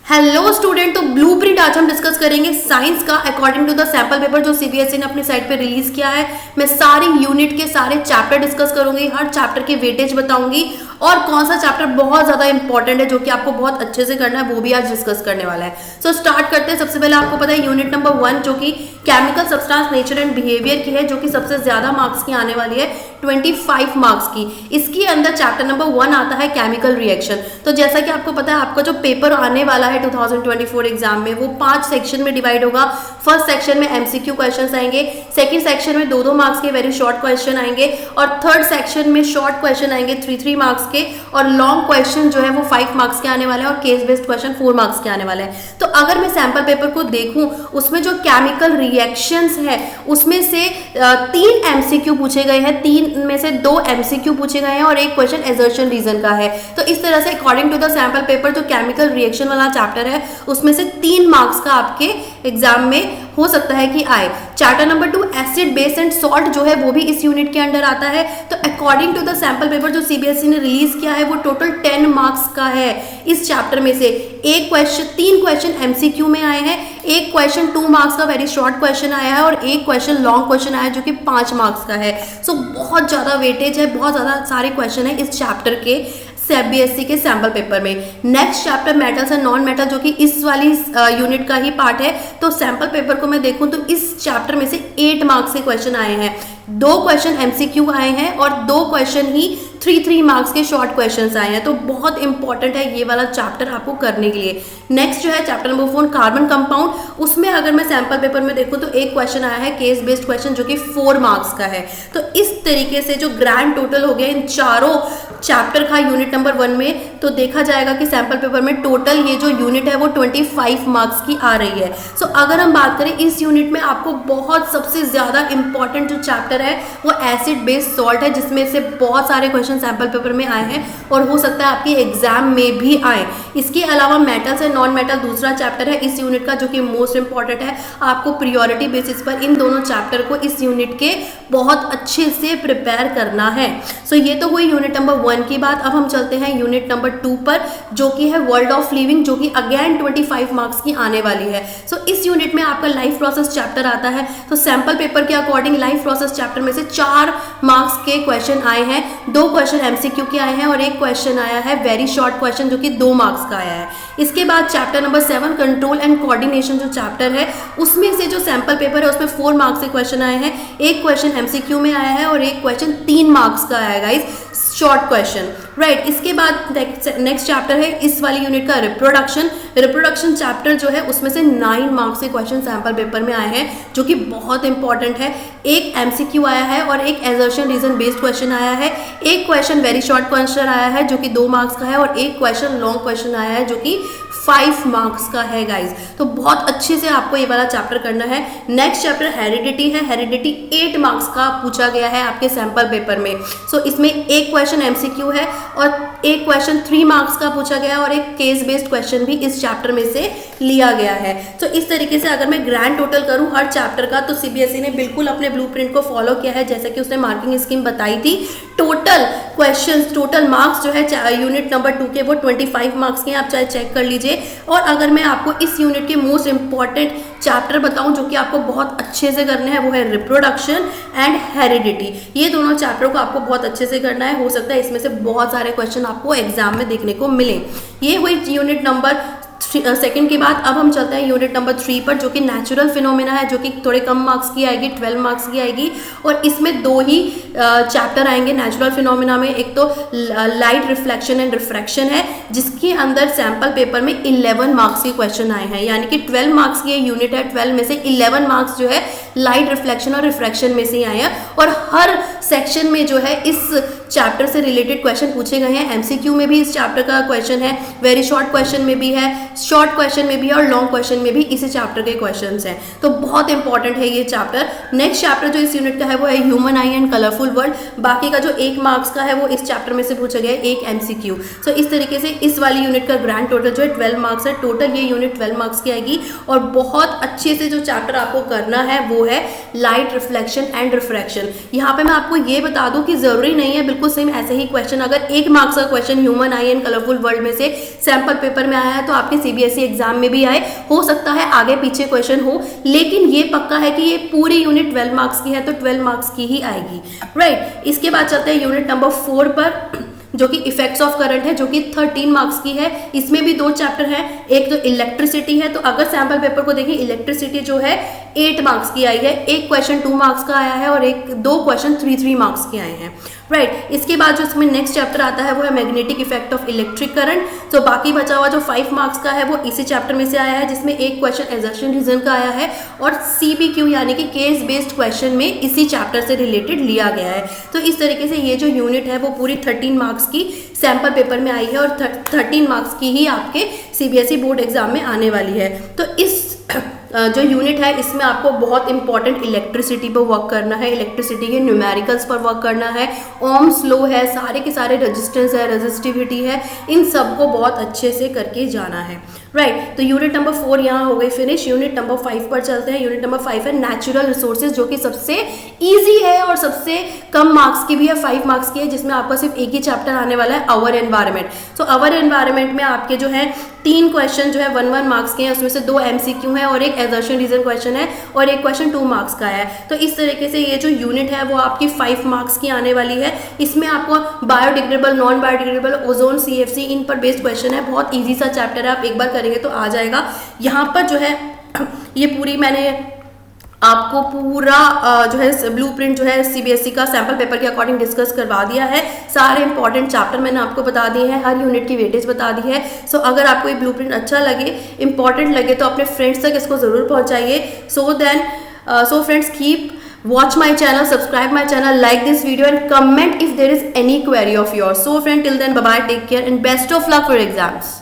Hello student, तो blueprint आज हम डिस्कस करेंगे साइंस का according to the sample paper जो सीबीएसई ने अपनी साइट पे रिलीज किया है। मैं सारी यूनिट के सारे चैप्टर डिस्कस करूंगी, हर चैप्टर की वेटेज बताऊंगी और कौन सा चैप्टर बहुत ज्यादा इंपॉर्टेंट है जो कि आपको बहुत अच्छे से करना है वो भी आज डिस्कस करने वाला है। सो स्टार्ट करते हैं। सबसे पहले आपको पता है यूनिट नंबर 1 जो कि chemical substance nature and behaviour की है, जो कि सबसे ज्यादा मार्क्स की आने वाली है, 25 मार्क्स की। इसके अंदर चैप्टर नंबर 1 आता है केमिकल रिएक्शन। तो जैसा कि आपको पता है आपका जो पेपर आने वाला है 2024 एग्जाम में वो 5 सेक्शन में डिवाइड होगा। फर्स्ट सेक्शन में एमसीक्यू क्वेश्चंस आएंगे, सेकंड सेक्शन में 2-2 मार्क्स के वेरी शॉर्ट क्वेश्चन आएंगे और थर्ड सेक्शन में शॉर्ट क्वेश्चन आएंगे 3-3 मार्क्स के और लॉन्ग क्वेश्चन जो है वो 5 मार्क्स के आने वाले हैं और केस बेस्ड क्वेश्चन 4 मार्क्स के आने वाले हैं। तो अगर मैं सैंपल पेपर को देखूं उसमें जो केमिकल रिएक्शंस है उसमें से 3 एमसीक्यू पूछे गए हैं, 3 में से 2 एमसीक्यू पूछे गए हैं और एक क्वेश्चन एजर्शन रीजन का है। तो इस तरह से according to the sample paper जो केमिकल रिएक्शन वाला चैप्टर है उसमें से 3 मार्क्स का आपके एग्जाम में हो सकता है कि आए। Chapter number 2 acid base and salt जो है वो भी इस यूनिट के अंडर आता है। तो according to the sample paper जो सीबीएसई ने रिलीज किया है वो टोटल 10 मार्क्स का है। इस चैप्टर में से 3 क्वेश्चन एमसीक्यू में आए हैं, एक क्वेश्चन 2 मार्क्स का वेरी शॉर्ट क्वेश्चन आया है और एक क्वेश्चन लॉन्ग क्वेश्चन आया है जो कि 5 मार्क्स का है। सो बहुत ज्यादा वेटेज है, बहुत ज्यादा सारे क्वेश्चन है इस चैप्टर के सीबीएसई के सैंपल पेपर में। Next chapter metals and non metal जो कि इस वाली यूनिट का ही पार्ट है। तो सैंपल पेपर को मैं देखूं तो इस चैप्टर में से 8 मार्क्स के क्वेश्चन आए हैं, 2 क्वेश्चन एमसीक्यू आए हैं और 2 क्वेश्चन ही 3-3 मार्क्स के शॉर्ट क्वेश्चंस आए हैं। तो बहुत इंपॉर्टेंट है ये वाला चैप्टर आपको करने के लिए। नेक्स्ट जो है चैप्टर नंबर 4 कार्बन कंपाउंड, उसमें अगर मैं सैंपल पेपर में देखूं तो एक क्वेश्चन आया है केस बेस्ड क्वेश्चन जो कि 4 मार्क्स का है। तो इस तरीके से जो ग्रैंड टोटल हो गया इन चारों चैप्टर का यूनिट नंबर 1 में, तो देखा जाएगा कि सैंपल पेपर में टोटल ये जो यूनिट है वो 25 मार्क्स की आ रही है। सो अगर हम बात करें इस यूनिट में आपको बहुत सबसे ज्यादा इंपॉर्टेंट जो चैप्टर है वो एसिड बेस्ड सॉल्ट है, जिसमें से बहुत सारे क्वेश्चन सैंपल पेपर में आए हैं और हो सकता है आपके एग्जाम में भी आए। इसके अलावा मेटल्स एंड नॉन मेटल दूसरा चैप्टर है इस यूनिट का जो कि मोस्ट इंपॉर्टेंट है। आपको प्रायोरिटी बेसिस पर इन दोनों चैप्टर को इस यूनिट के बहुत अच्छे से प्रिपेयर करना है। सो ये तो हुई यूनिट नंबर 1 की बात। अब हम चलते हैं यूनिट नंबर 2 पर जो कि है वर्ल्ड ऑफ लिविंग, जो कि अगेन 25 मार्क्स की आने वाली है। सो इस यूनिट में आपका लाइफ प्रोसेस चैप्टर आता है। तो सैंपल पेपर के अकॉर्डिंग लाइफ प्रोसेस चैप्टर में से 4 मार्क्स के क्वेश्चन आए हैं, 2 क्वेश्चन एमसीक्यू के आए हैं और एक क्वेश्चन आया है वेरी शॉर्ट क्वेश्चन जो कि 2 मार्क्स का आया है। इसके बाद chapter number 7 control and coordination जो चैप्टर है उसमें से जो सैंपल पेपर है उसमें 4 मार्क्स के क्वेश्चन आए हैं, एक क्वेश्चन एमसीक्यू में आया है और एक क्वेश्चन 3 मार्क्स का आया है गाइस, शॉर्ट क्वेश्चन, राइट। इसके बाद नेक्स्ट चैप्टर है इस वाली यूनिट का रिप्रोडक्शन चैप्टर जो है उसमें से 9 मार्क्स के क्वेश्चन सैंपल पेपर में आए हैं जो कि बहुत इंपॉर्टेंट है। एक एमसीक्यू आया है और एक एजर्शन रीजन बेस्ड क्वेश्चन आया है, एक क्वेश्चन वेरी शॉर्ट क्वेश्चन आया है जो कि 2 मार्क्स का है और एक क्वेश्चन लॉन्ग क्वेश्चन आया है जो कि 5 मार्क्स का है गाइज। तो बहुत अच्छे से आपको ये वाला चैप्टर करना है। नेक्स्ट चैप्टर हेरिडिटी है, हेरिडिटी 8 मार्क्स का पूछा गया है आपके सैंपल पेपर में। सो इसमें एक क्वेश्चन एमसीक्यू है और एक क्वेश्चन 3 मार्क्स का पूछा गया और एक केस बेस्ड क्वेश्चन भी इस चैप्टर में से लिया गया है। तो इस तरीके से अगर मैं ग्रैंड टोटल करूं हर चैप्टर का तो सीबीएसई ने बिल्कुल अपने ब्लूप्रिंट को फॉलो किया है जैसे कि उसने मार्किंग स्कीम बताई थी। टोटल क्वेश्चंस, टोटल मार्क्स जो है यूनिट नंबर 2 के वो 25 मार्क्स के, आप चाहे चेक कर लीजिए। और अगर मैं आपको इस यूनिट के मोस्ट इंपॉर्टेंट चैप्टर बताऊं जो कि आपको बहुत अच्छे से करने हैं वो है रिप्रोडक्शन एंड हेरिडिटी। ये दोनों चैप्टर को आपको बहुत अच्छे से करना है, हो सकता है इसमें से बहुत सारे क्वेश्चन आपको एग्जाम में देखने को मिले। ये हुई यूनिट नंबर 2 की बात। अब हम चलते हैं यूनिट नंबर 3 पर जो कि नेचुरल फिनोमेना है, जो कि थोड़े कम मार्क्स की आएगी, 12 मार्क्स की आएगी और इसमें 2 ही चैप्टर आएंगे नेचुरल फिनोमेना में। एक तो लाइट रिफ्लेक्शन एंड रिफ्रैक्शन है जिसके अंदर सैंपल पेपर में 11 मार्क्स के क्वेश्चन आए हैं, यानी कि 12 मार्क्स की यूनिट है, 12 में से 11 मार्क्स जो है लाइट रिफ्लेक्शन और रिफ्रैक्शन में से आए हैं और हर सेक्शन में जो है इस चैप्टर से रिलेटेड क्वेश्चन पूछे गए हैं। एमसीक्यू में भी इस चैप्टर का क्वेश्चन है, वेरी शॉर्ट क्वेश्चन में भी है, शॉर्ट क्वेश्चन में भी है और लॉन्ग क्वेश्चन में भी इसी चैप्टर के क्वेश्चंस हैं। तो बहुत इंपॉर्टेंट है ये चैप्टर। नेक्स्ट चैप्टर जो इस यूनिट का है वो है human I and colourful world. बाकी का जो 1 मार्क्स का है वो इस चैप्टर में से पूछा गया है, एक एमसीक्यू। सो इस तरीके से इस वाली यूनिट का ग्रैंड टोटल जो है 12 मार्क्स है। टोटल ये यूनिट 12 मार्क्स की आएगी और बहुत अच्छे से जो चैप्टर आपको करना है वो है लाइट रिफ्लेक्शन एंड रिफ्रैक्शन। यहाँ पे मैं आपको ये बता दूं कि जरूरी नहीं है बिल्कुल सेम ऐसे ही क्वेश्चन, अगर 1 मार्क्स का question human I and colourful world में से सैंपल पेपर में आया है तो आपके सीबीएसई एग्जाम में भी आए, हो सकता है आगे पीछे क्वेश्चन हो, लेकिन ये पक्का है कि ये पूरी यूनिट 12 मार्क्स की है तो 12 मार्क्स की ही आएगी, राइट। इसके बाद चलते हैं यूनिट नंबर 4 पर, जो कि इफेक्ट्स ऑफ करंट है, जो कि 13 मार्क्स की है। इसमें भी 2 चैप्टर हैं, एक तो इलेक्ट्रिसिटी है, तो अगर सैंपल पेपर को देखें इलेक्ट्रिसिटी जो है 8 मार्क्स की आई है, एक क्वेश्चन 2 मार्क्स का आया है और 2 क्वेश्चन 3 मार्क्स के आए हैं, राइट। इसके बाद जो इसमें नेक्स्ट चैप्टर आता है वो है magnetic effect of electric current. तो बाकी बचा हुआ जो 5 मार्क्स का है वो इसी चैप्टर में से आया है, जिसमें एक क्वेश्चन एजर्शन रीजन का आया है और CBQ यानी कि केस बेस्ड क्वेश्चन में इसी चैप्टर से रिलेटेड लिया गया है। तो इस तरीके से ये जो यूनिट है वो पूरी 13 मार्क्स की सैंपल पेपर में आई है और 13 मार्क्स की ही आपके CBSE बोर्ड एग्जाम में आने वाली है। तो इस जो यूनिट है इसमें आपको बहुत इंपॉर्टेंट इलेक्ट्रिसिटी पर वर्क करना है, इलेक्ट्रिसिटी के न्यूमेरिकल्स पर वर्क करना है, ओम्स लॉ है, सारे के सारे रेजिस्टेंस है, रेजिस्टिविटी है, इन सबको बहुत अच्छे से करके जाना है, राइट। तो यूनिट नंबर 4 यहाँ हो गई फिनिश। यूनिट नंबर 5 पर चलते हैं। यूनिट नंबर 5 है नेचुरल रिसोर्सेज, जो कि सबसे ईजी है और सबसे कम मार्क्स की भी है, 5 मार्क्स की है, जिसमें आपका सिर्फ एक ही चैप्टर आने वाला है, आवर एनवायरनमेंट। तो आवर एनवायरनमेंट में आपके जो है 3 क्वेश्चन जो है 1 मार्क्स के हैं, उसमें से 2 MCQ है और एक एजर्शन रीजन क्वेश्चन है और एक क्वेश्चन 2 मार्क्स का है। तो इस तरीके से ये जो यूनिट है वो आपकी 5 मार्क्स की आने वाली है। इसमें आपको biodegradable, non biodegradable, ozone, CFC इन पर बेस्ड क्वेश्चन है, बहुत ईजी सा चैप्टर है, आप एक बार करेंगे तो आ जाएगा। यहाँ पर जो है ये पूरी मैंने आपको पूरा जो है ब्लूप्रिंट जो है CBSE का सैंपल पेपर के अकॉर्डिंग डिस्कस करवा दिया है। सारे इंपॉर्टेंट चैप्टर मैंने आपको बता दिए हैं, हर यूनिट की वेटेज बता दी है। सो अगर आपको ये ब्लूप्रिंट अच्छा लगे, इंपॉर्टेंट लगे तो अपने फ्रेंड्स तक इसको जरूर पहुंचाइए। So friends keep watch my channel, subscribe my channel, like this video and comment if there is any query of yours. So friend, till then, bye bye, take care and best of luck for exams.